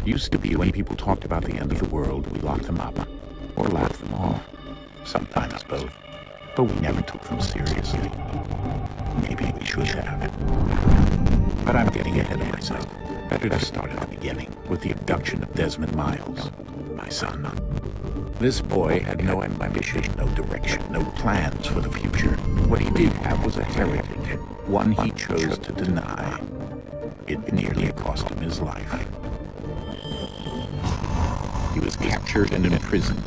Used to be when people talked about the end of the world, we locked them up, or laughed them off. Sometimes both. But we never took them seriously. Maybe we should have. But I'm getting ahead of myself. Better to start at the beginning, with the abduction of Desmond Miles, my son. This boy had no ambition, no direction, no plans for the future. What he did have was a heritage, one he chose to deny. It nearly cost him his life. He was captured and imprisoned.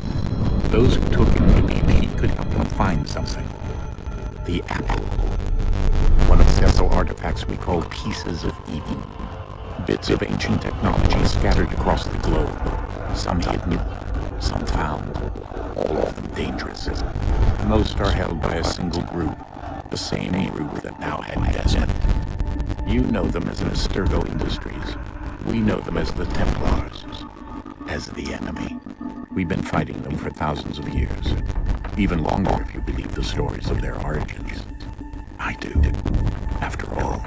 Those who took him believed he could help them find something. The apple. One of several artifacts we call pieces of Eden. Bits of ancient technology scattered across the globe. Some hidden, some found. All of them dangerous. Most are held by a single group. The same group that now had Desmond. You know them as the Sturgo Industries. We know them as the Templars. As the enemy. We've been fighting them for thousands of years. Even longer if you believe the stories of their origins. I do. After all,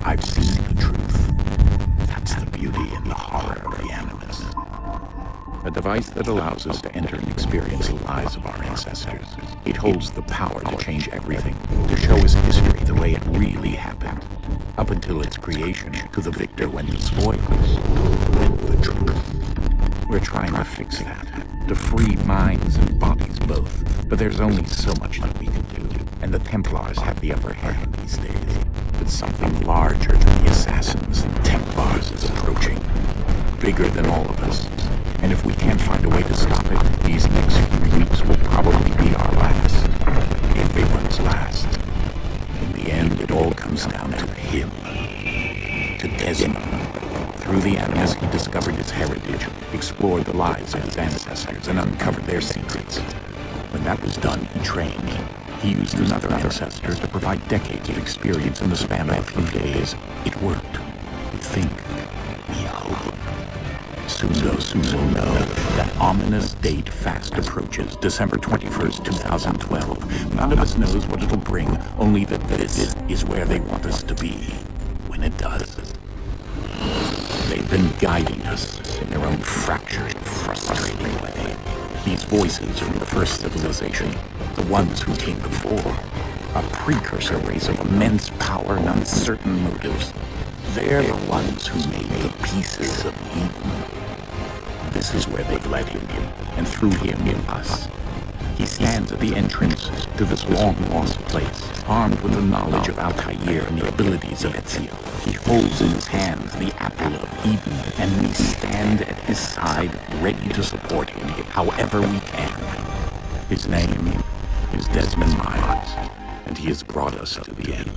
I've seen the truth. That's the beauty and the horror of the Animus. A device that allows us to enter and experience the lives of our ancestors. It holds the power to change everything, to show us history the way it really happened. Up until its creation, to the victor went the spoilers, went the truth. We're trying to fix that, to free minds and bodies both. But there's only so much that we can do, and the Templars have the upper hand these days. But something larger than the Assassins and Templars is approaching, bigger than all of us. And if we can't find a way to stop it, these next few weeks will probably be our last. Everyone's last. In the end, it all comes down to him. To Desmond. Through the Animus, he discovered his heritage, explored the lives of his ancestors, and uncovered their secrets. When that was done, he trained. He used another ancestor to provide decades of experience in the span of a few days. It worked. We think. We hope. Soon we'll know that ominous date fast approaches, December 21st, 2012. None of us knows what it'll bring, only that this is where they want us to be when it does. They've been guiding us in their own fractured, frustrating way. These voices from the first civilization, the ones who came before, a precursor race of immense power and uncertain motives. They're the ones who made the pieces of Eden. This is where they've led him, and through him, us. He stands at the entrance to this long-lost place, armed with the knowledge of Altair and the abilities of Ezio. He holds in his hands the apple of Eden, and we stand at his side, ready to support him however we can. His name is Desmond Miles, and he has brought us to the end.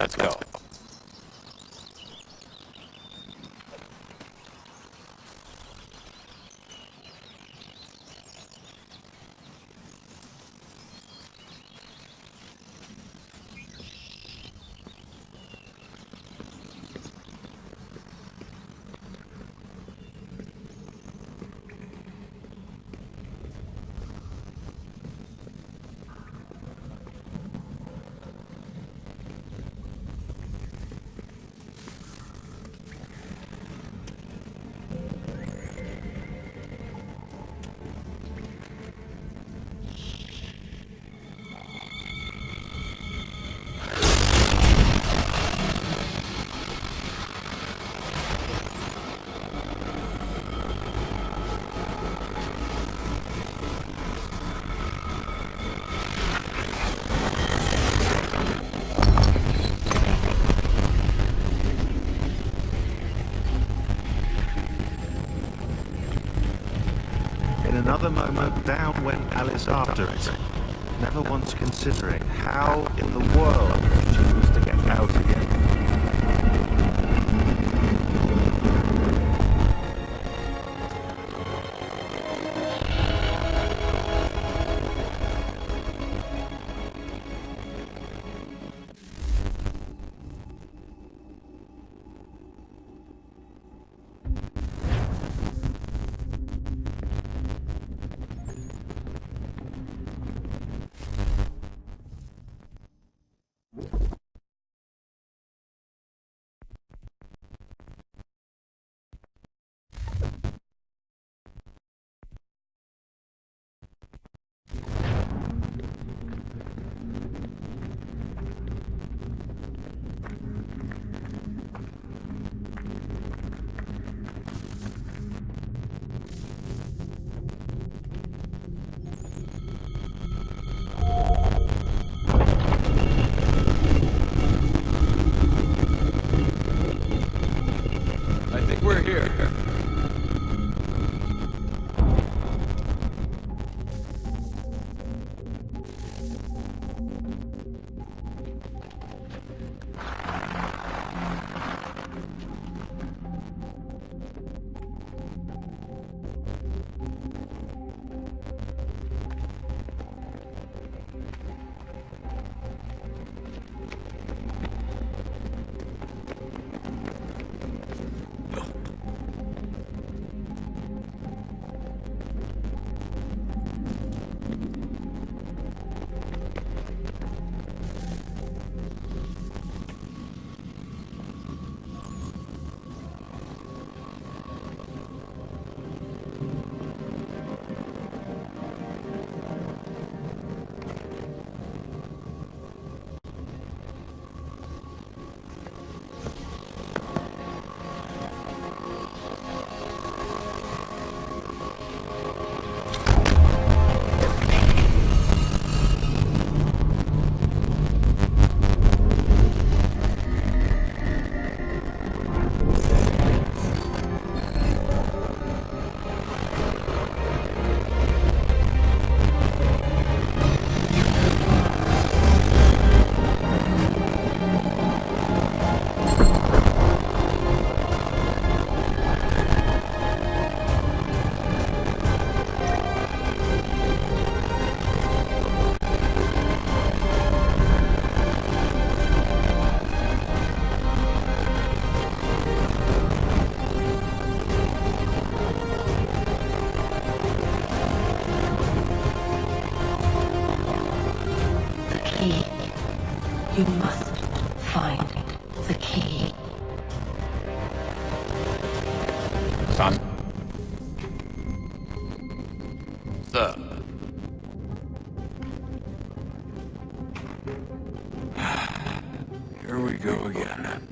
Let's go. In another moment, down went Alice after it, never once considering how in the world she was to get out again. We're here. You must find the key. Son. Sir. Here we go again.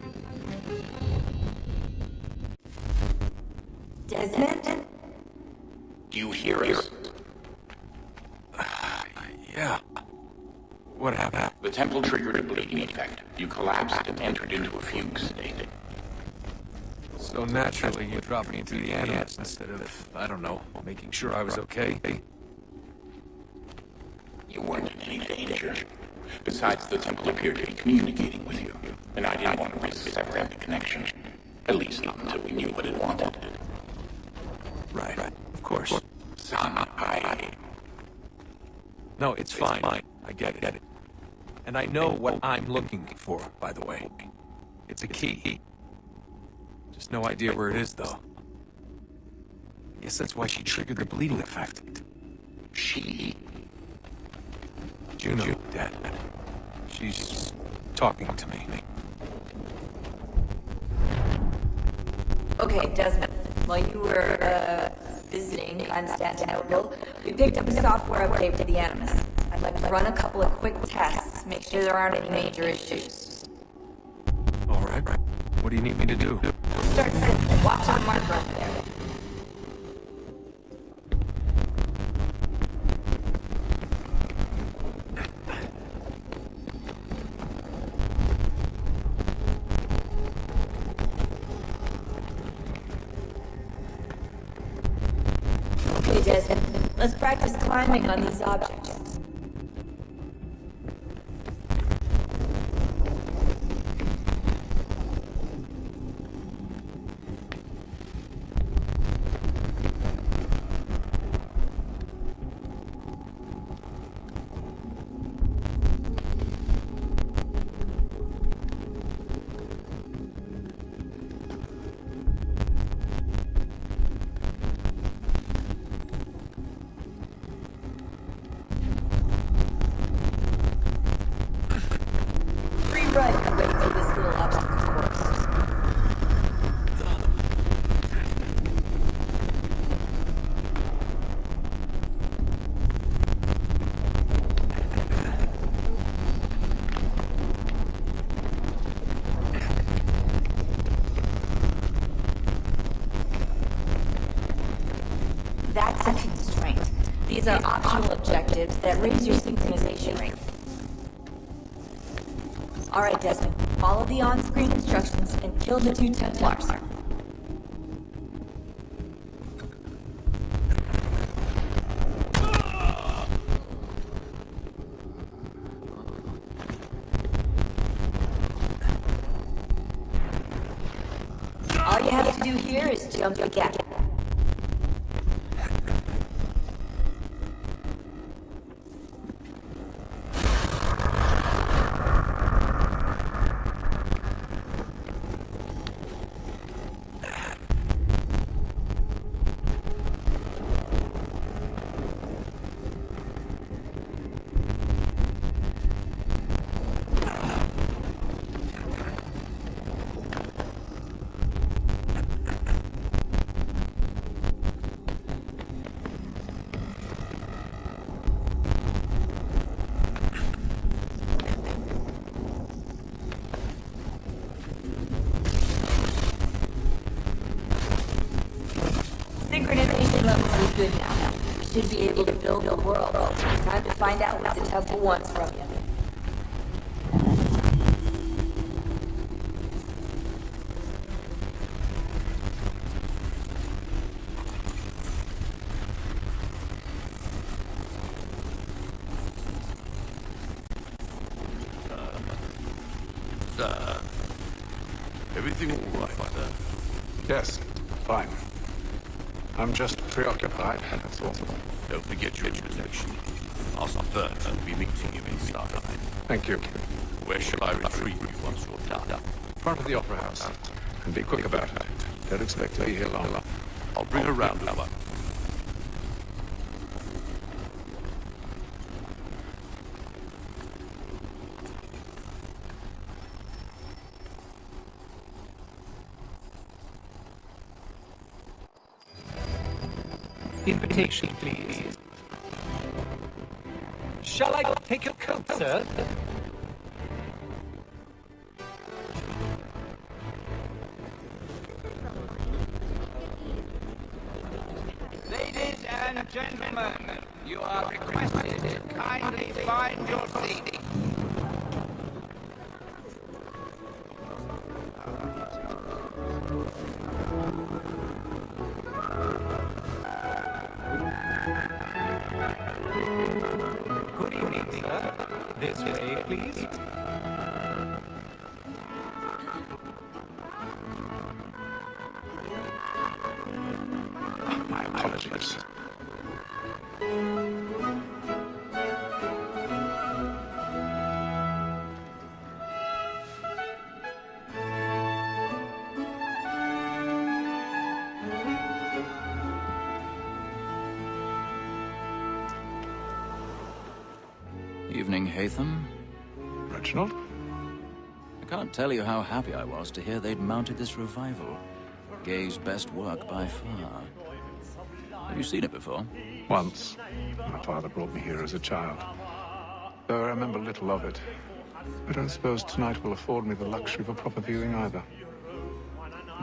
Desmond? Do you hear us? Yeah. What happened? The temple triggered a bleeding effect. You collapsed and entered into a fugue state. So naturally, you dropped me into the animals instead of, I don't know, making sure I was okay. You weren't in any danger. Besides, the temple appeared to be communicating with you, and I didn't want to risk severing the connection. At least not until we knew what it wanted. Right, of course. Son, No, it's fine. I get it. And I know what I'm looking for, by the way. It's a key. Just no idea where it is, though. I guess that's why she triggered the bleeding effect. She? Juno, Dad. She's talking to me. Okay, Desmond. While you were, visiting Constantinople, we picked up a software update to the Animus. I'd like to run a couple of quick tests, make sure there aren't any major issues. All right. What do you need me to do? Start simple. Watch the marker up there. Okay, Desmond. Let's practice climbing on these objects. Right, I'm waiting for this little obstacle course. That's a constraint. These are optional objectives that raise your synchronization rate. Alright, Desmond. Follow the on-screen instructions and kill the 2 Templars. All you have to do here is jump the gap. Synchronization levels are good now. You should be able to build the world. Time to find out what the temple wants from you. Everything all right, sir? Yes, fine. I'm just preoccupied, that's all. Don't forget your introduction. Master Burns will be meeting you inside. Thank you. Where shall I retrieve you once you're done? Front of the Opera House. And be quick about it. Don't expect to be here long. I'll bring her round, lover. Invitation, please. Shall I take your coat, sir? Ladies and gentlemen, you are requested to kindly find your seat. Good evening, sir. This way, apologies. Evening, Hatham. Reginald? I can't tell you how happy I was to hear they'd mounted this revival. Gay's best work by far. Have you seen it before? Once. My father brought me here as a child. Though I remember little of it. I don't suppose tonight will afford me the luxury of a proper viewing either.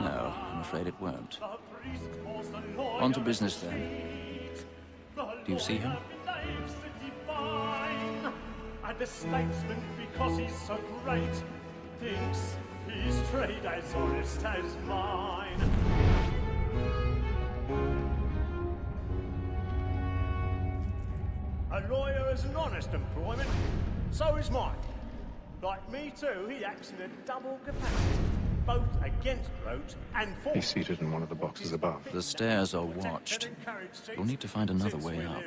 No, I'm afraid it won't. On to business then. Do you see him? And the statesman, because he's so great, thinks his trade as honest as mine. A lawyer is an honest employment, so is mine. Like me too, he acts in a double capacity, both against roads and for. He's seated in one of the boxes above. The stairs are watched. You'll need to find another way up.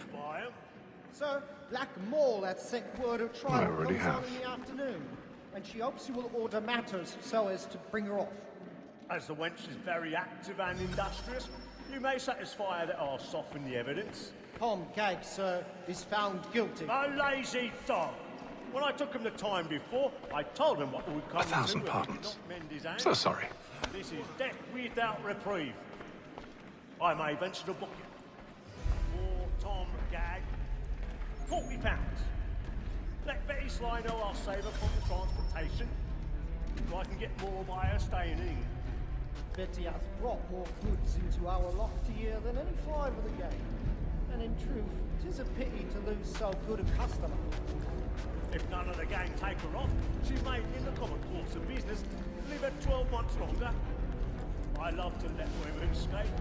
Sir, Black Mall had sent word of trial I already comes on have. in the afternoon, and she hopes you will order matters so as to bring her off. As the wench is very active and industrious, you may satisfy her that I'll soften the evidence. Tom Gag, sir, is found guilty. A lazy dog! When I took him the time before, I told him what would come to 1,000 if he pardons. did not mend his hand. So sorry. This is death without reprieve. I may venture to book you. For Tom Gag, £40. Let Betty Sly know I'll save her from the transportation, so I can get more by her staying in. Betty has brought more goods into our lofty year than any five of the gang. And in truth, 'tis a pity to lose so good a customer. If none of the gang take her off, she may, in the common course of business, live her 12 months longer. I love to let women escape.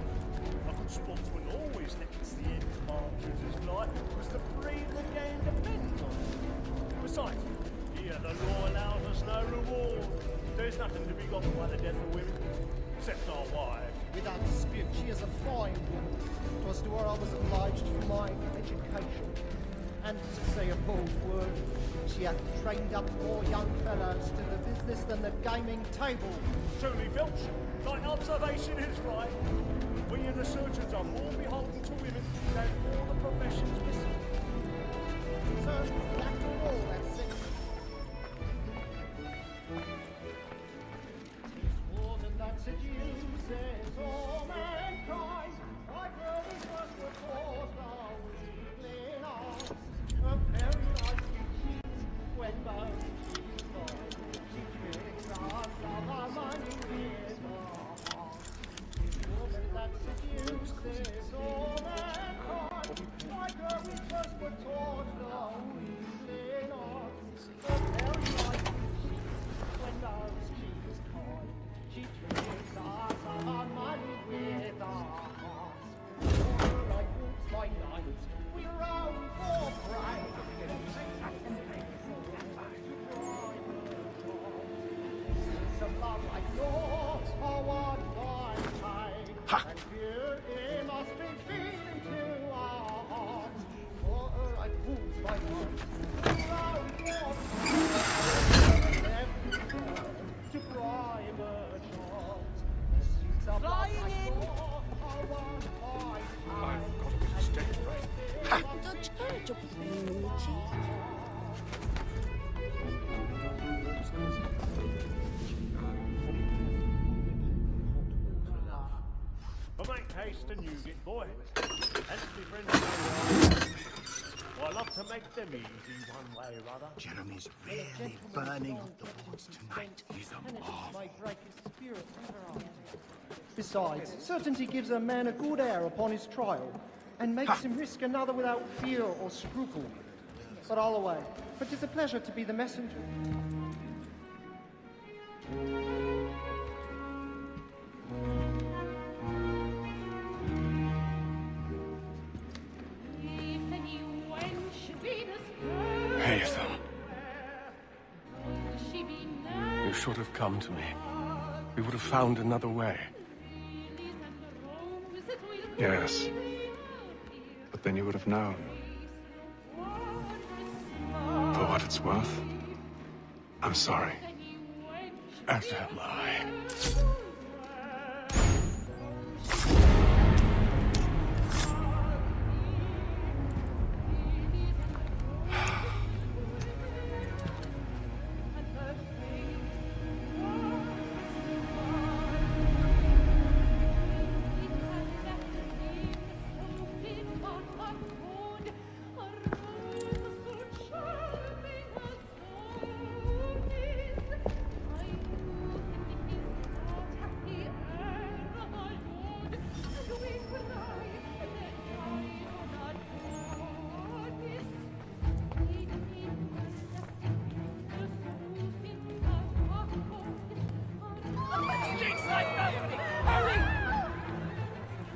A good sportsman always lets the end partridges fly, because the breed of the gang depends on it. Besides, here the law allows us no reward. There's nothing to be got by the death of women, except our wives. Without dispute, she is a fine woman. 'Twas to her I was obliged for my education. And to say a bold word, she hath trained up more young fellows to the business than the gaming table. Truly, Filch, thy observation is right. We in the surgeons are more beholden to women than all the professions missing. Sir, that's all that's it. Tis woman that seduces all mankind. My girl is first the cause of weakling arms. A very nice cheat when both she's gone. She tricks us of our money with her heart. Tis woman that seduces all mankind. My girl is first the cause of weakling arms. A very nice cheat when both she's gone. She tricks us of our money with her heart. Like wolves by night, we roam for prey. Some love like yours are what I take. And fear it must be feeling to our hearts. For like wolves by night, we roam for prey. Every morn to bribe a chance. Some love like yours are what I take. I've got to get a stage right. But make haste and use it, boy. Hence be friends. I love to make them easy one way or other. Jeremy's really burning up the woods tonight. He's a mob. Besides, certainty gives a man a good air upon his trial, and makes him risk another without fear or scruple. But all away, for 'tis a pleasure to be the messenger. Hatham. You should have come to me. We would have found another way. Yes. then you would have known. For what it's worth, I'm sorry. As am I.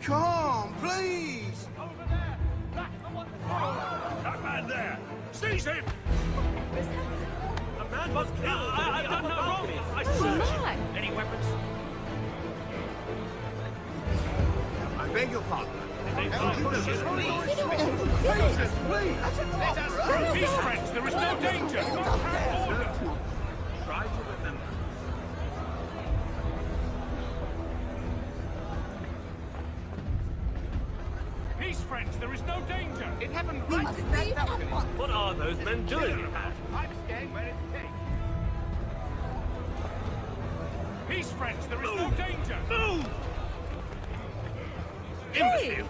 Come on, please! Over there! Back to what the That man there! Seize him! A man was killed! I've done no wrong! I searched! Any weapons? I beg your pardon. Please, friends, there is no danger! Try to remember. Peace, friends, there is no danger! It happened right in that balcony! What are those men doing? I'm staying where it's safe. Peace, friends, there is no danger! Move! Imbecile!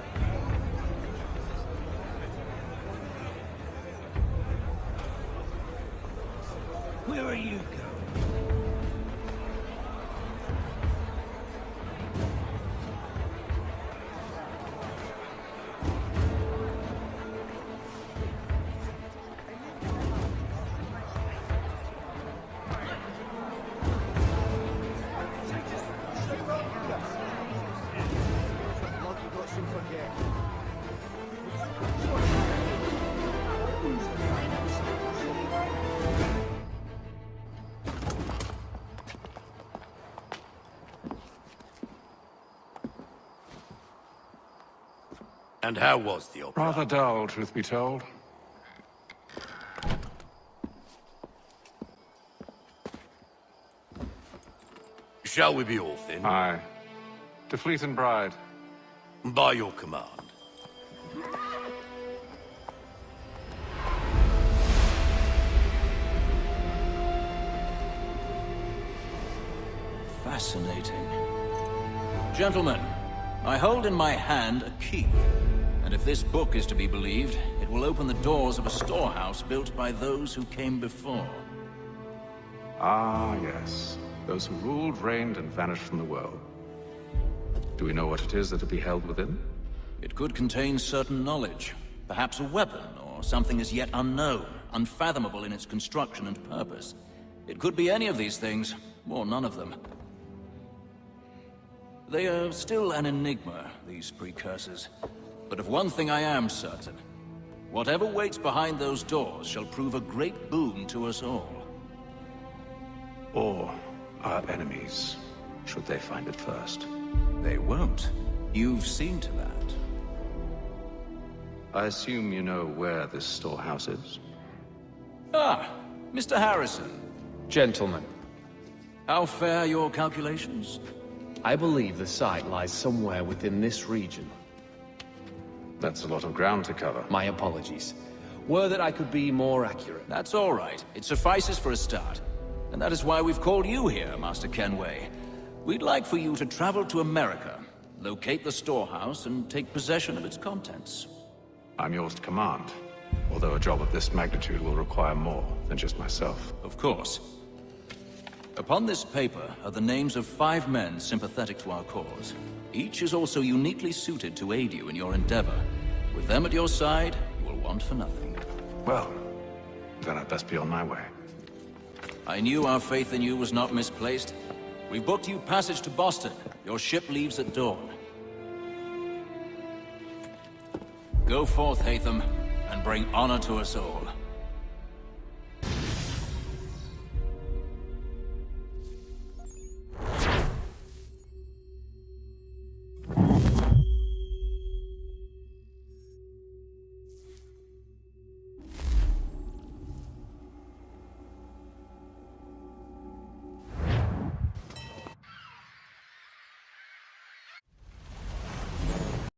Where are you going? And how was the opera? Rather dull, truth be told. Shall we be off then? Aye. To Fleet and Bride. By your command. Fascinating. Gentlemen, I hold in my hand a key. And if this book is to be believed, it will open the doors of a storehouse built by those who came before. Ah, yes. Those who ruled, reigned, and vanished from the world. Do we know what it is that will be held within? It could contain certain knowledge. Perhaps a weapon, or something as yet unknown, unfathomable in its construction and purpose. It could be any of these things, or none of them. They are still an enigma, these precursors. But of one thing I am certain. Whatever waits behind those doors shall prove a great boon to us all. Or our enemies, should they find it first. They won't. You've seen to that. I assume you know where this storehouse is? Ah, Mr. Harrison. Gentlemen, How fare your calculations? I believe the site lies somewhere within this region. That's a lot of ground to cover. My apologies. Were that I could be more accurate. That's all right. It suffices for a start. And that is why we've called you here, Master Kenway. We'd like for you to travel to America, locate the storehouse, and take possession of its contents. I'm yours to command, although a job of this magnitude will require more than just myself. Of course. Upon this paper are the names of 5 men sympathetic to our cause. Each is also uniquely suited to aid you in your endeavor. With them at your side, you will want for nothing. Well, then I'd best be on my way. I knew our faith in you was not misplaced. We booked you passage to Boston. Your ship leaves at dawn. Go forth, Hatham, and bring honor to us all.